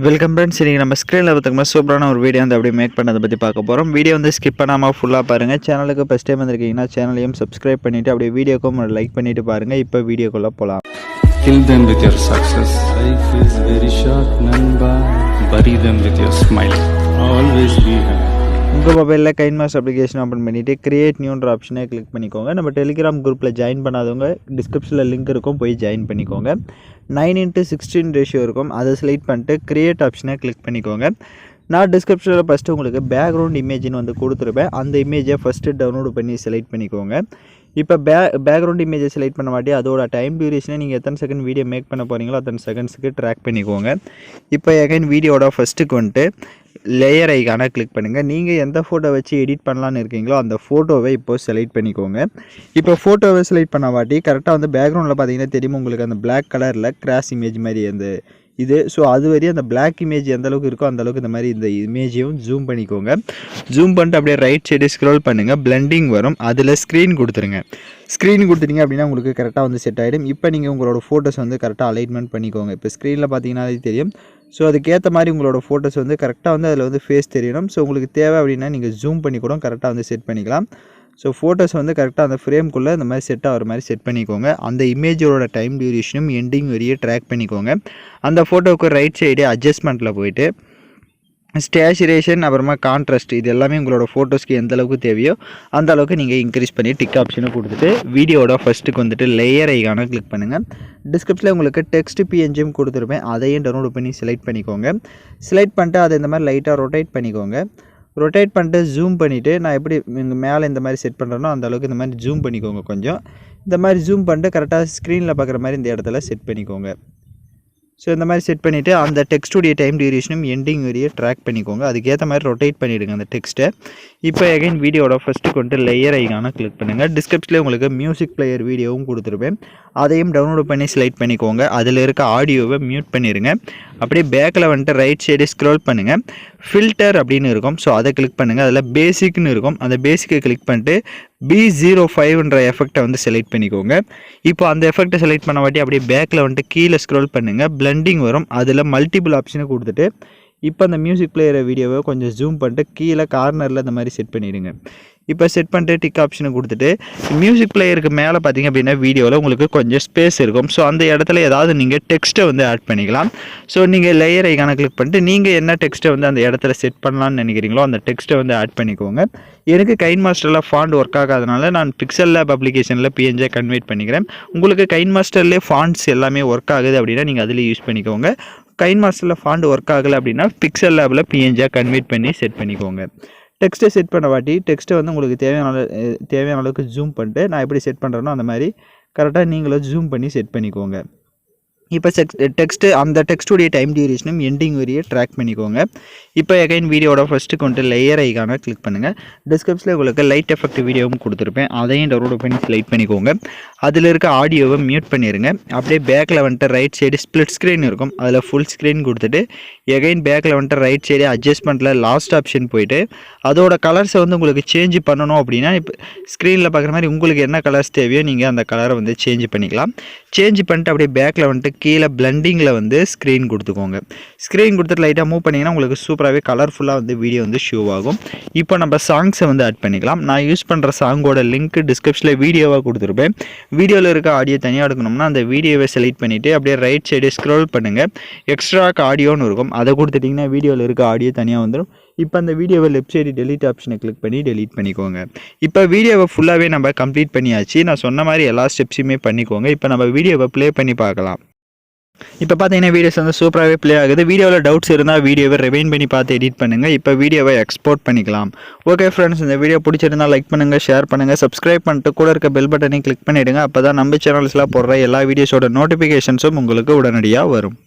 Welcome friends. இன்றைக்கி நம்ம ஸ்க்ரீனில் பார்த்துக்கோமா சூப்பரான ஒரு வீடியோ வந்து அப்படியே மேக் பண்ணதை பற்றி பார்க்க போகிறோம். வீடியோ வந்து ஸ்கிப் பண்ணாமல் ஃபுல்லாக பாருங்கள். சேனலுக்கு ஃபஸ்ட் டைம் வந்திருக்கீங்கன்னா சேனலையும் சப்ஸ்கிரைப் பண்ணிவிட்டு அப்படியே வீடியோக்கும் லைக் பண்ணிவிட்டு பாருங்கள். இப்போ வீடியோக்குள்ளே போகலாம். Kill them with your success. Life is very short, Namba. Bury them with your smile. Always be happy. உங்கள் மொபைலில் கைன்மாஸ்டர் அப்ளிகேஷன் ஓப்பன் பண்ணிவிட்டு கிரியேட் நியூன்ற ஆப்ஷனை கிளிக் பண்ணிக்கோங்க. நம்ம டெலிகிராம் குரூப்பில் ஜாயின் பண்ணாதவங்க டிஸ்கிரிப்ஷனில் லிங்க் இருக்கும், போய் ஜாயின் பண்ணிக்கோங்க. 9:16 ரேஷியோ இருக்கும், அதை செலக்ட் பண்ணிட்டு கிரியேட் ஆப்ஷனை கிளிக் பண்ணிக்கோங்க. நான் டிஸ்கிரிப்ஷனில் ஃபஸ்ட்டு உங்களுக்கு பேக்ரவுண்ட் இமேஜின்னு வந்து கொடுத்துருப்பேன். அந்த இமேஜை ஃபஸ்ட்டு டவுன்லோடு பண்ணி செலக்ட் பண்ணிக்கோங்க. இப்போ பேக்ரவுண்ட் இமேஜை செலக்ட் பண்ண மாட்டி அதோட டைம் டியூரேஷனை நீங்கள் எத்தனை செகண்ட் வீடியோ மேக் பண்ண போகிறீங்களோ அத்தனை செகண்ட்ஸுக்கு ட்ராக் பண்ணிக்கோங்க. இப்போ எகைன் வீடியோட ஃபஸ்ட்டுக்கு வந்துட்டு லேயர் ஐக்கான கிளிக் பண்ணுங்கள். நீங்கள் எந்த ஃபோட்டோ வச்சு எடிட் பண்ணலான்னு இருக்கீங்களோ அந்த ஃபோட்டோவை இப்போது செலக்ட் பண்ணிக்கோங்க. இப்போ ஃபோட்டோவை செலக்ட் பண்ண வாட்டி கரெக்டாக வந்து பேக்ரவுண்டில் பார்த்தீங்கன்னா தெரியும் உங்களுக்கு அந்த பிளாக் கலரில் கிராஸ் இமேஜ் மாதிரி அந்த இது. ஸோ அது வரையும் அந்த பிளாக் இமேஜ் எந்த அளவுக்கு இருக்கோ அந்தளவுக்கு இந்த மாதிரி இந்த இமேஜையும் ஜூம் பண்ணிக்கோங்க. ஜூம் பண்ணிட்டு அப்படியே ரைட் சைடு ஸ்க்ரோல் பண்ணுங்கள், பிளெண்டிங் வரும், அதில் ஸ்க்ரீன் கொடுத்துருங்க. ஸ்க்ரீன் கொடுத்துட்டீங்க அப்படின்னா உங்களுக்கு கரெக்டாக வந்து செட் ஆகிடும். இப்போ நீங்கள் உங்களோட ஃபோட்டோஸ் வந்து கரெக்டாக அலைன்மெண்ட் பண்ணிக்கோங்க. இப்போ ஸ்க்ரீனில் பார்த்தீங்கன்னா தெரியும். ஸோ அதுக்கேற்ற மாதிரி உங்களோட ஃபோட்டோஸ் வந்து கரெக்டாக வந்து அதில் வந்து ஃபேஸ் தெரியணும். ஸோ உங்களுக்கு தேவை அப்படின்னா நீங்கள் ஜூம் பண்ணி கூட கரெக்டாக வந்து செட் பண்ணிக்கலாம். ஸோ ஃபோட்டோஸ் வந்து கரெக்டாக அந்த ஃப்ரேம்குள்ளே இந்த மாதிரி செட் ஆகிற மாதிரி செட் பண்ணிக்கோங்க. அந்த இமேஜோட டைம் டியூரேஷனும் எண்டிங் வரையே ட்ராக் பண்ணிக்கோங்க. அந்த ஃபோட்டோவுக்கு ரைட் சைடு அட்ஜஸ்ட்மெண்ட்டில் போயிட்டு ஸ்டேச்சுரேஷன் அப்புறமா கான்ட்ராஸ்ட் இது எல்லாமே உங்களோட ஃபோட்டோஸ்க்கு எந்த அளவுக்கு தேவையோ அந்த அளவுக்கு நீங்கள் இன்க்ரீஸ் பண்ணி டிக் ஆப்ஷனை கொடுத்துட்டு வீடியோட ஃபஸ்ட்டுக்கு வந்துட்டு லேயர் ஐக்கான கிளிக் பண்ணுங்கள். டிஸ்கிரிப்ஷனில் உங்களுக்கு டெக்ஸ்ட் பிஎன்ஜியும் கொடுத்துருப்பேன், அதையும் டவுன்லோட் பண்ணி செலக்ட் பண்ணிக்கோங்க. செலக்ட் பண்ணிட்டு அதை இந்த மாதிரி லைட்டாக ரொட்டேட் பண்ணிக்கோங்க. ரொட்டேட் பண்ணிட்டு ஜூம் பண்ணிவிட்டு நான் எப்படி இங்கே மேலே இந்த மாதிரி செட் பண்ணுறேனோ அந்த அளவுக்கு இந்த மாதிரி ஜூம் பண்ணிக்கோங்க. கொஞ்சம் இந்த மாதிரி ஜூம் பண்ணிட்டு கரெக்டாக ஸ்க்ரீனில் பார்க்குற மாதிரி இந்த இடத்துல செட் பண்ணிக்கோங்க. ஸோ இந்த மாதிரி செட் பண்ணிவிட்டு அந்த டெக்ஸ்ட்டுடைய டைம் டியூரேஷனும் எண்டிங் வரையே ட்ராக் பண்ணிக்கோங்க. அதுக்கேற்ற மாதிரி ரொட்டேட் பண்ணிவிடுங்க அந்த டெக்ஸ்ட்டை. இப்போ எகைன் வீடியோட ஃபஸ்ட்டு கொண்டு லேயர் ஐக்கான கிளிக் பண்ணுங்கள். டிஸ்கிரிப்ஷனில் உங்களுக்கு மியூசிக் பிளேயர் வீடியோவும் கொடுத்துருப்பேன், அதையும் டவுன்லோட் பண்ணி செலக்ட் பண்ணிக்கோங்க. அதில் இருக்க ஆடியோவை மியூட் பண்ணிடுங்க. அப்படியே பேக்கில் வந்துட்டு ரைட் சைடு ஸ்க்ரோல் பண்ணுங்கள், ஃபில்டர் அப்படின்னு இருக்கும். ஸோ அதை கிளிக் பண்ணுங்கள். அதில் பேசிக்னு இருக்கும், அந்த பேசிக்கை கிளிக் பண்ணிட்டு B05ன்ற எஃபெக்டை வந்து செலக்ட் பண்ணிக்கோங்க. இப்போ அந்த எஃபெக்டை செலக்ட் பண்ண வாட்டி அப்படியே பேக்கில் வந்துட்டு கீழே ஸ்க்ரோல் பண்ணுங்கள், பிளெண்டிங் வரும், அதில் மல்டிபிள் ஆப்ஷனை கொடுத்துட்டு இப்போ அந்த மியூசிக் பிளேயரை வீடியோவை கொஞ்சம் ஜூம் பண்ணிட்டு கீழே கார்னரில் இந்த மாதிரி செட் பண்ணிவிடுங்க. இப்போ செட் பண்ணிட்டு டிக் ஆப்ஷனை கொடுத்துட்டு மியூசிக் பிளேயருக்கு மேலே பார்த்தீங்க அப்படின்னா வீடியோவில் உங்களுக்கு கொஞ்சம் ஸ்பேஸ் இருக்கும். ஸோ அந்த இடத்துல ஏதாவது நீங்கள் டெக்ஸ்ட்டை வந்து ஆட் பண்ணிக்கலாம். ஸோ நீங்கள் லேயர் ஐக்கான கிளிக் பண்ணிட்டு நீங்கள் என்ன டெக்ஸ்ட்டை வந்து அந்த இடத்துல செட் பண்ணலான்னு நினைக்கிறீங்களோ அந்த டெக்ஸ்ட்டை வந்து ஆட் பண்ணிக்கோங்க. எனக்கு கைன்மாஸ்டரில் ஃபாண்ட் ஒர்க் ஆகாதனால நான் பிக்சல் லேப் அப்ளிகேஷனில் பிஎன்ஜியை கன்வெர்ட் பண்ணிக்கிறேன். உங்களுக்கு கைன்மாஸ்டர்லேயே ஃபாண்ட்ஸ் எல்லாமே ஒர்க் ஆகுது அப்படின்னா நீங்கள் அதில் யூஸ் பண்ணிக்கோங்க. கைன்மாஸ்டரில் ஃபாண்ட் ஒர்க் ஆகலை அப்படின்னா பிக்சல் லேபில் பிஎன்ஜியாக கன்வெர்ட் பண்ணி செட் பண்ணிக்கோங்க. டெக்ஸ்ட்டை செட் பண்ண வாட்டி டெக்ஸ்ட்டை வந்து உங்களுக்கு தேவையான அளவுக்கு ஜூம் பண்ணிட்டு நான் எப்படி செட் பண்ணுறேனோ அந்த மாதிரி கரெக்டாக நீங்களும் ஜூம் பண்ணி செட் பண்ணிக்கோங்க. இப்போ டெக்ஸ்ட்டு அந்த டெக்ஸ்ட்டுடைய டைம் டியூரேஷனும் எண்டிங் வரையே ட்ராக் பண்ணிக்கோங்க. இப்போ எகைன் வீடியோட ஃபஸ்ட்டு கொண்டு லேயர் ஐக்கான கிளிக் பண்ணுங்கள். டிஸ்கிரிப்ஷனில் உங்களுக்கு லைட் எஃபெக்ட் வீடியோவும் கொடுத்துருப்பேன், அதையும் டவுன்லோட் பண்ணி செலக்ட் பண்ணிக்கோங்க. அதில் இருக்க ஆடியோவை மியூட் பண்ணிடுங்க. அப்படியே பேக்கில் வந்துட்டு ரைட் சைடு ஸ்ப்ளிட் ஸ்க்ரீன் இருக்கும், அதில் ஃபுல் ஸ்க்ரீன் கொடுத்துட்டு எகைன் பேக்கில் வந்துட்டு ரைட் சைடு அட்ஜஸ்ட்மெண்ட்டில் லாஸ்ட் ஆப்ஷன் போயிட்டு அதோட கலர்ஸை வந்து உங்களுக்கு சேஞ்ச் பண்ணணும் அப்படின்னா இப்போ ஸ்க்ரீனில் பார்க்குற மாதிரி உங்களுக்கு என்ன கலர்ஸ் தேவையோ நீங்கள் அந்த கலரை வந்து சேஞ்ச் பண்ணிக்கலாம். சேஞ்ச் பண்ணிட்டு அப்படியே பேக்கில் வந்துட்டு கீழே பிளெண்டிங்கில் வந்து ஸ்க்ரீன் கொடுத்துக்கோங்க. ஸ்க்ரீன் கொடுத்துட்டு லைட்டாக மூவ் பண்ணிங்கன்னா உங்களுக்கு சூப்பராகவே கலர்ஃபுல்லாக வந்து வீடியோ வந்து ஷோ ஆகும். இப்போ நம்ம சாங்ஸை வந்து ஆட் பண்ணிக்கலாம். நான் யூஸ் பண்ணுற சாங்கோட லிங்க் டிஸ்கிரிப்ஷனில் வீடியோவாக கொடுத்துருப்பேன். வீடியோவில் இருக்க ஆடியோ தனியாக எடுக்கணும்னா அந்த வீடியோவை செலக்ட் பண்ணிவிட்டு அப்படியே ரைட் சைடு ஸ்க்ரோல் பண்ணுங்கள், எக்ஸ்ட்ராக்கு ஆடியோன்னு இருக்கும், அதை கொடுத்துட்டிங்கன்னா வீடியோவில் இருக்க ஆடியோ தனியாக வந்துடும். இப்போ அந்த வீடியோவை லெஃப்ட் சைடு டெலிட் ஆப்ஷனை கிளிக் பண்ணி டெலிட் பண்ணிக்கோங்க. இப்போ வீடியோவை ஃபுல்லாகவே நம்ம கம்ப்ளீட் பண்ணியாச்சு. நான் சொன்ன மாதிரி எல்லா ஸ்டெப்ஸுமே பண்ணிக்கோங்க. இப்போ நம்ம வீடியோவை ப்ளே பண்ணி பார்க்கலாம். இப்போ பார்த்தீங்கன்னா வீடியோஸ் வந்து சூப்பராகவே ப்ளே ஆகுது. வீடியோவில் டவுட்ஸ் இருந்தால் வீடியோவை ரிவைண்ட் பண்ணி பார்த்து எடிட் பண்ணுங்கள். இப்போ வீடியோவை எக்ஸ்போர்ட் பண்ணிக்கலாம். ஓகே ஃப்ரெண்ட்ஸ், இந்த வீடியோ பிடிச்சிருந்தால் லைக் பண்ணுங்கள், ஷேர் பண்ணுங்கள், சப்ஸ்கிரைப் பண்ணிட்டு கூட இருக்க பெல் பட்டனையும் கிளிக் பண்ணிவிடுங்க. அப்போ தான் நம்ம சேனல்ஸில் போடுற எல்லா வீடியோஸோட நோட்டிஃபிகேஷன்ஸும் உங்களுக்கு உடனடியாக வரும்.